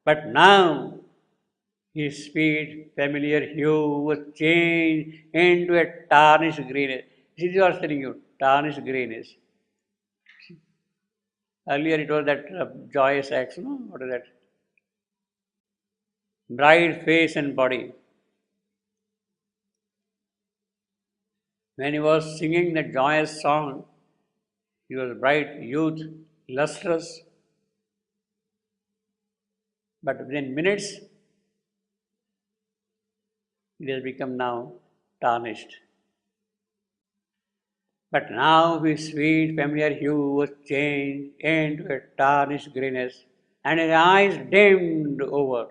But now his sweet, familiar hue was changed into a tarnished greenness. This is what I was telling you, tarnished greenness. Earlier it was that joyous acts, no? What is that? Bright face and body. When he was singing that joyous song, he was bright, youth, lustrous, but within minutes it has become now tarnished. But now his sweet, familiar hue was changed into a tarnished greyness, and his eyes dimmed over,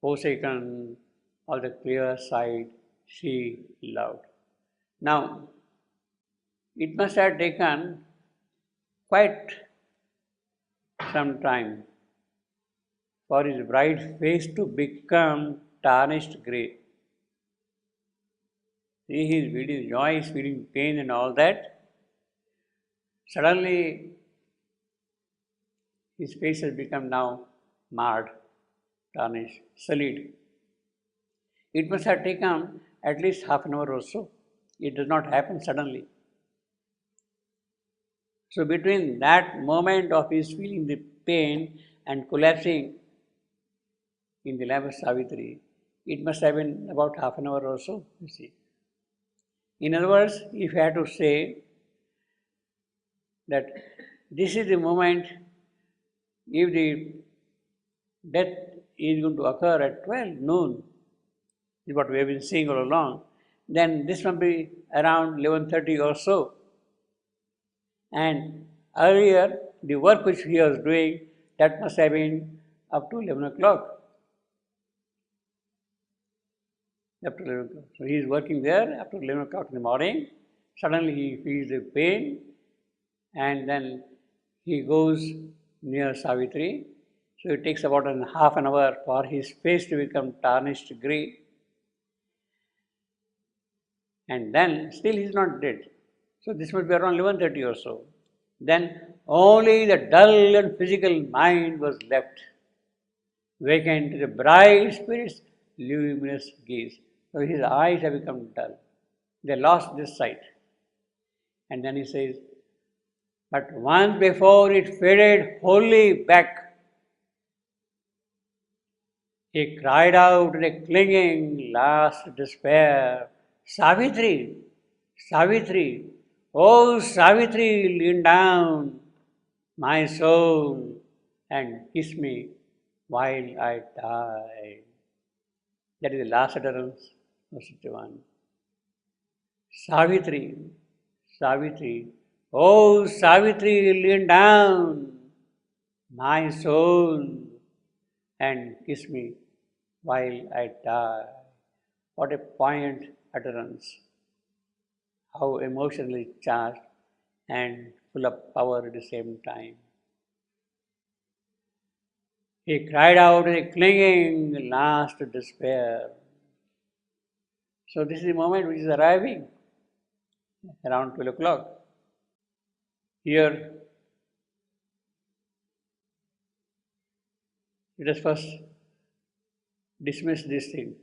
forsaken of the clear sight she loved. Now, it must have taken quite some time for his bright face to become tarnished grey. See, he's feeling joy, he's feeling pain and all that. Suddenly, his face has become now marred, tarnished, sullied. It must have taken at least half an hour or so. It does not happen suddenly. So between that moment of his feeling the pain and collapsing in the lap of Savitri, it must have been about half an hour or so, you see. In other words, if I had to say that this is the moment, if the death is going to occur at 12 noon, is what we have been seeing all along, then this must be around 11:30 or so. And earlier, the work which he was doing, that must have been up to 11 o'clock. Up to 11 o'clock. So he is working there up to 11 o'clock in the morning. Suddenly he feels the pain and then he goes near Savitri. So it takes about half an hour for his face to become tarnished grey. And then still he is not dead. So this must be around 11:30 or so. Then only the dull and physical mind was left, vacant to the bright spirit's luminous gaze. So his eyes have become dull. They lost this sight. And then he says, but once before it faded wholly back, he cried out in a clinging last despair, Savitri, Savitri, oh Savitri, lean down, my soul, and kiss me while I die. That is the last utterance of Satyavan. Savitri, Savitri, oh Savitri, lean down, my soul, and kiss me while I die. What a poignant utterance. How emotionally charged and full of power at the same time. He cried out in a clinging last despair. So this is the moment which is arriving around 12 o'clock. Here, let us first dismiss this thing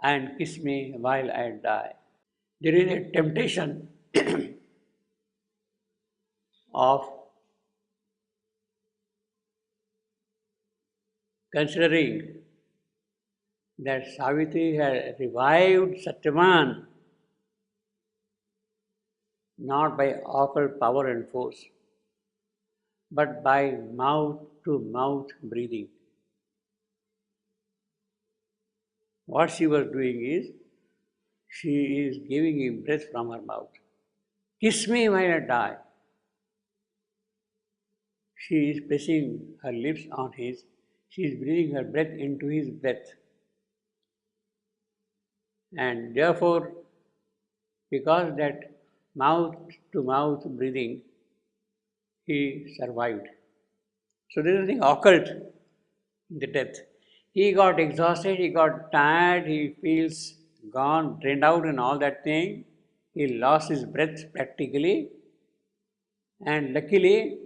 and kiss me while I die. There is a temptation of considering that Savitri had revived Satyavan not by occult power and force, but by mouth to mouth breathing. What she was doing is, she is giving him breath from her mouth. Kiss me while I die. She is pressing her lips on his, she is breathing her breath into his breath. And therefore, because that mouth to mouth breathing, he survived. So there is nothing occult in the death. He got exhausted, he got tired, he feels gone, drained out and all that thing. He lost his breath practically. And luckily,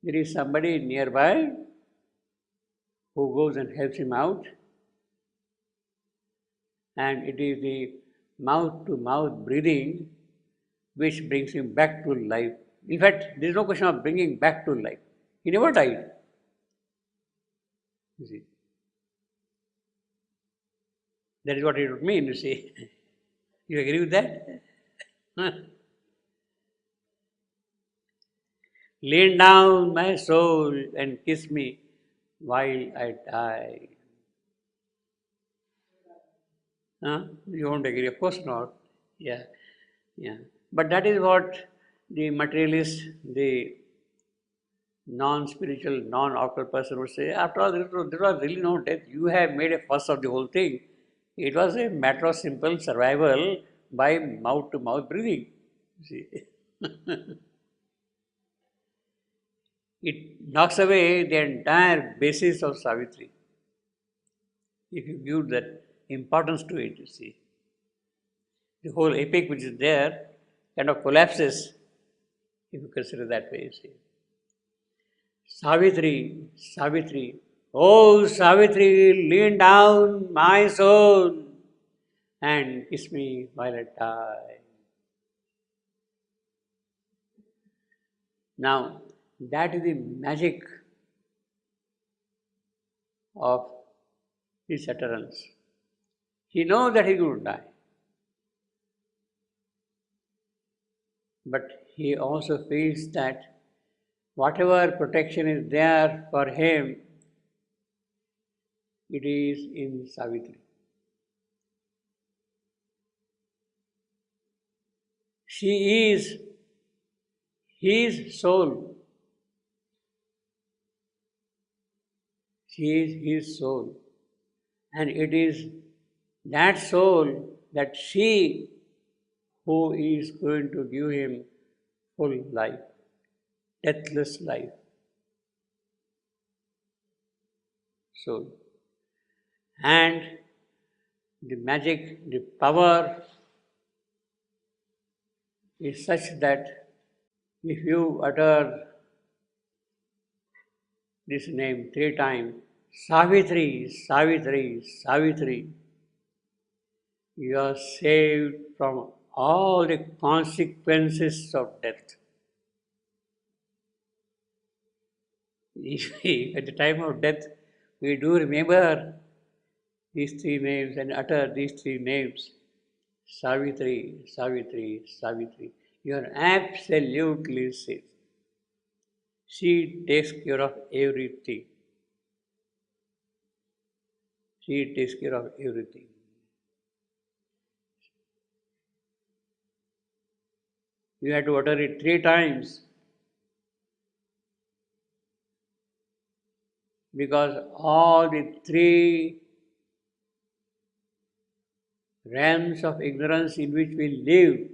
there is somebody nearby who goes and helps him out, and it is the mouth to mouth breathing which brings him back to life. In fact, there is no question of bringing back to life. He never died. You see. That is what it would mean, you see. You agree with that? Lean down, my soul, and kiss me while I die. Huh? You won't agree? Of course not. Yeah, yeah. But that is what the materialist, the non-spiritual, non-occult person would say. After all, there was really no death. You have made a fuss of the whole thing. It was a matter of simple survival by mouth-to-mouth breathing. See, it knocks away the entire basis of Savitri. If you give that importance to it, you see, the whole epic which is there kind of collapses if you consider that way. You see, Savitri, Savitri, oh Savitri, lean down my soul and kiss me while I die. Now, that is the magic of his utterance. He knows that he will die, but he also feels that whatever protection is there for him, it is in Savitri. She is his soul. She is his soul. And it is that soul, that she, who is going to give him full life, deathless life. Soul. And the magic, the power is such that if you utter this name 3 times, Savitri, Savitri, Savitri, you are saved from all the consequences of death. At the time of death, we do remember these 3 names and utter these 3 names, Savitri, Savitri, Savitri. You are absolutely safe. She takes care of everything. She takes care of everything. You have to utter it 3 times because all the 3 realms of ignorance in which we live,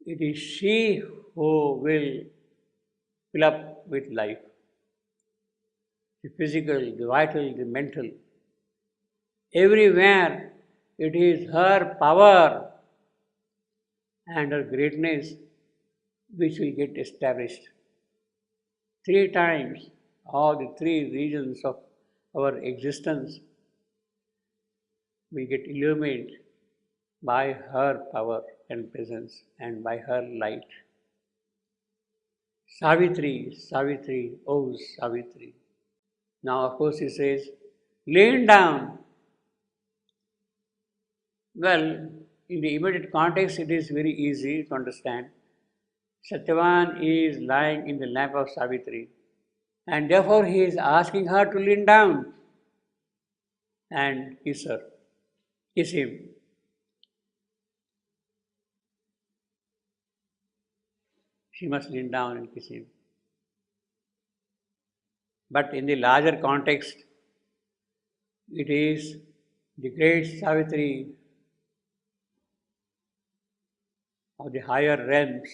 it is she who will fill up with life. The physical, the vital, the mental. Everywhere it is her power and her greatness which will get established. 3 times all the 3 regions of our existence will get illuminated by her power and presence and by her light. Savitri, Savitri, oh Savitri. Now, of course, he says, lean down. Well, in the immediate context, it is very easy to understand. Satyavan is lying in the lap of Savitri, and therefore he is asking her to lean down and kiss her, kiss him. She must lean down and kiss him. But in the larger context, it is the great Savitri of the higher realms.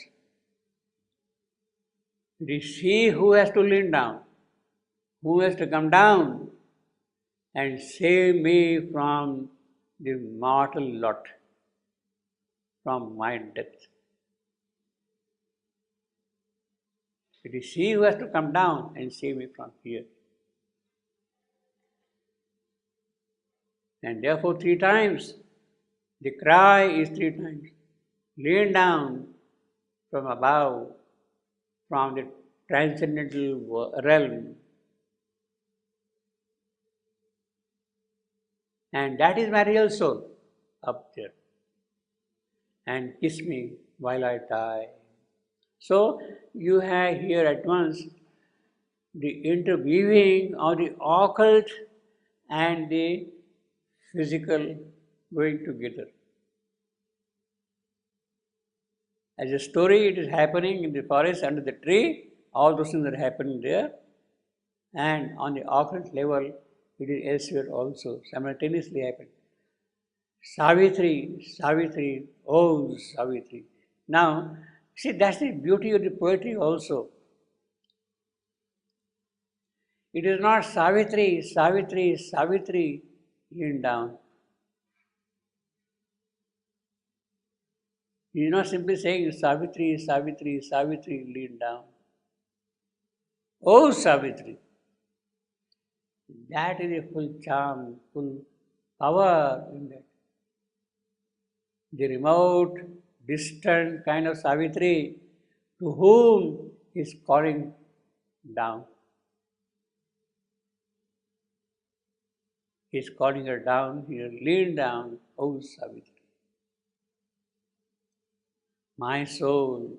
It is she who has to lean down, who has to come down and save me from the mortal lot, from my death. It is she who has to come down and save me from here. And therefore, 3 times, the cry is 3 times. Lean down from above, from the transcendental realm. And that is my real soul up there. And kiss me while I die. So you have here at once the interweaving of the occult and the physical going together. As a story, it is happening in the forest under the tree, all those things are happening there, and on the occult level, it is elsewhere also, simultaneously happening. Savitri, Savitri, oh Savitri. Now, see, that's the beauty of the poetry also. It is not Savitri, Savitri, Savitri, lean down. He is not simply saying Savitri, Savitri, Savitri, lean down. Oh Savitri. That is a full charm, full power in that. The remote, distant kind of Savitri to whom he is calling down. He is calling her down, he lean down, oh Savitri. My soul.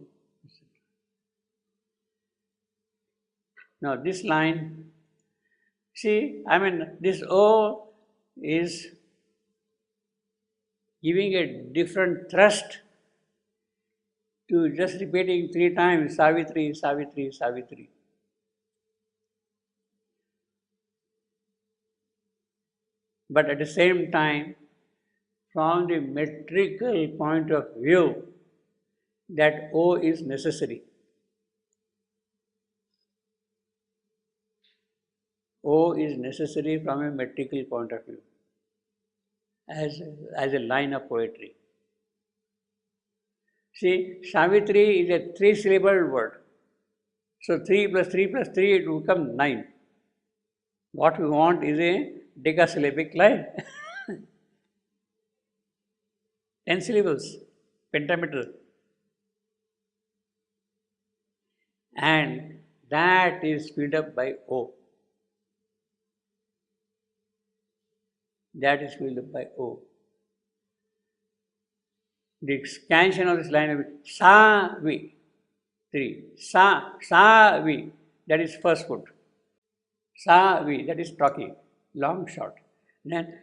Now this line, see, this O is giving a different thrust to just repeating 3 times Savitri, Savitri, Savitri. But at the same time, from the metrical point of view, that O is necessary. O is necessary from a metrical point of view, as a line of poetry. See, Savitri is a 3-syllable word. So 3 plus 3 plus 3, it will become 9. What we want is a decasyllabic line. 10 syllables, pentameter. And that is filled up by O. That is filled up by O. The expansion of this line will be Sa Vi, 3. Sa Vi, that is first foot. Sa Vi, that is talking, long short. Then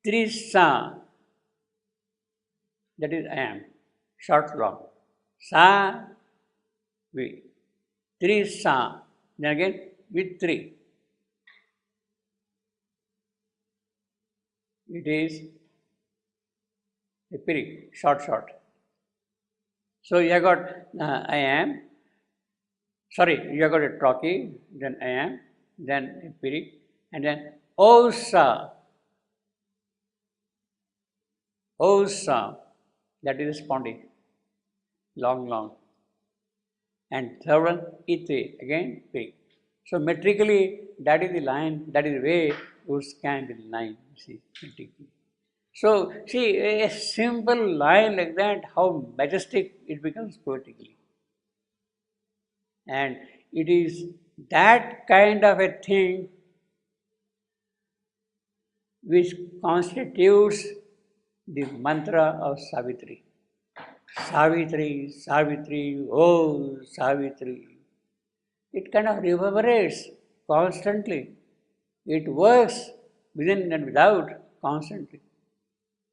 3 Sa, that is I am, short long. Sa Vi, 3 Sa, then again with 3. It is a period, short. So you have got I am, you have got a trochee, then I am, then a period, and then Osa, that is responding, long. And third one, Ite, again period. So metrically, that is the line, that is the way you scan the line, see, metrically. So, see, a simple line like that, how majestic it becomes poetically. And it is that kind of a thing which constitutes the mantra of Savitri. Savitri, Savitri, oh Savitri. It kind of reverberates constantly. It works within and without constantly.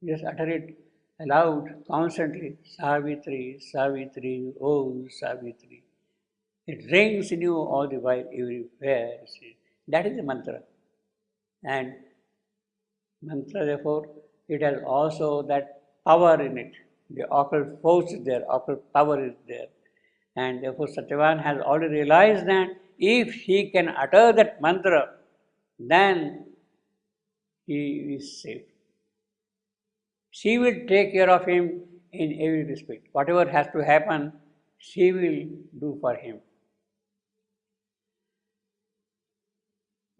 Just utter it aloud constantly. Savitri, Savitri, oh Savitri. It rings in you all the while, everywhere. See. That is the mantra. And mantra, therefore, it has also that power in it. The occult force is there, occult power is there. And therefore, Satyavan has already realized that if he can utter that mantra, then he is safe. She will take care of him in every respect. Whatever has to happen, she will do for him.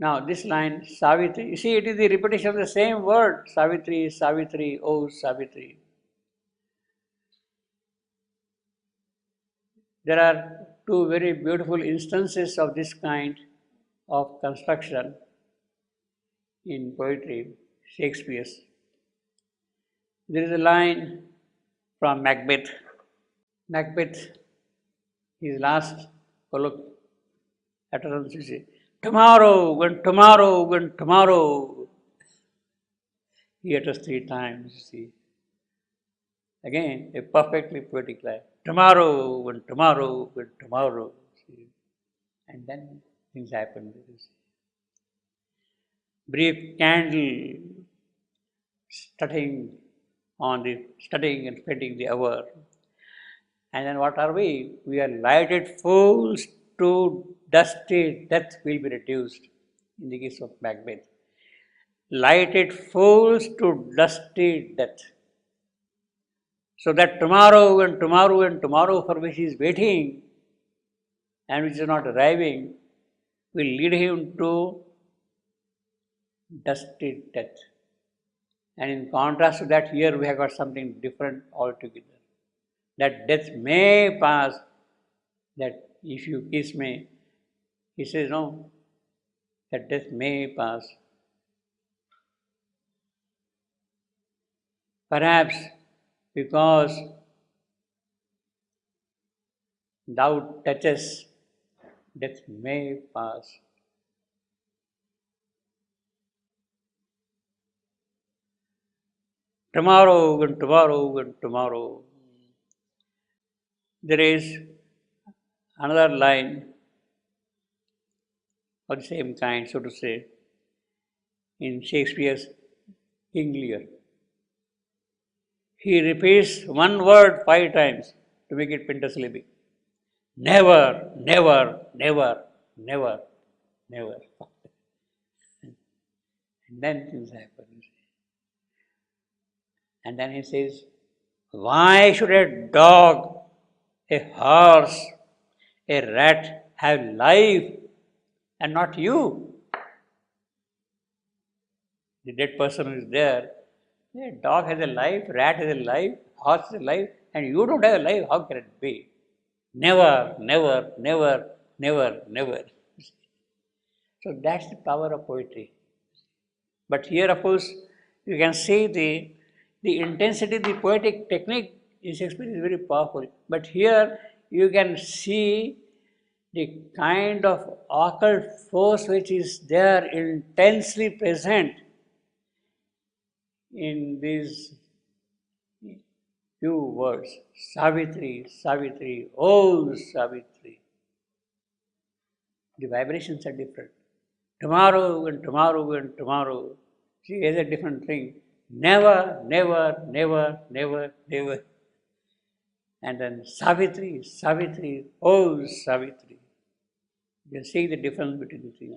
Now this line, Savitri, you see it is the repetition of the same word, Savitri, Savitri, oh Savitri. There are two very beautiful instances of this kind of construction in poetry, Shakespeare's. There is a line from Macbeth. Macbeth, his last colloquy, utterance, you see, tomorrow, and tomorrow, and tomorrow. He utters 3 times, you see. Again, a perfectly poetic line. Tomorrow, and tomorrow, and tomorrow. See. And then things happen. Brief candle, studying and spending the hour. And then what are we? We are lighted fools to dusty death will be reduced in the case of Macbeth. Lighted fools to dusty death. So that tomorrow and tomorrow and tomorrow for which he is waiting and which is not arriving will lead him to dusty death. And in contrast to that, here we have got something different altogether. That death may pass, that if you kiss me, he says no, that death may pass. Perhaps because thou touchest, death may pass. Tomorrow and tomorrow and tomorrow. There is another line of the same kind, so to say, in Shakespeare's King Lear. He repeats one word 5 times to make it pentasyllabic. Never, never, never, never, never. And then things happen. And then he says, why should a dog, a horse, a rat have life and not you? The dead person who is there, a dog has a life, rat has a life, horse has a life, and you don't have a life. How can it be? Never, never, never, never, never. So that's the power of poetry. But here, of course, you can see the intensity, the poetic technique in Shakespeare is very powerful. But here you can see the kind of occult force which is there intensely present in these few words. Savitri, Savitri, oh Savitri. The vibrations are different. Tomorrow and tomorrow and tomorrow. She is a different thing. Never, never, never, never, never. And then Savitri, Savitri, oh Savitri. You can see the difference between the three.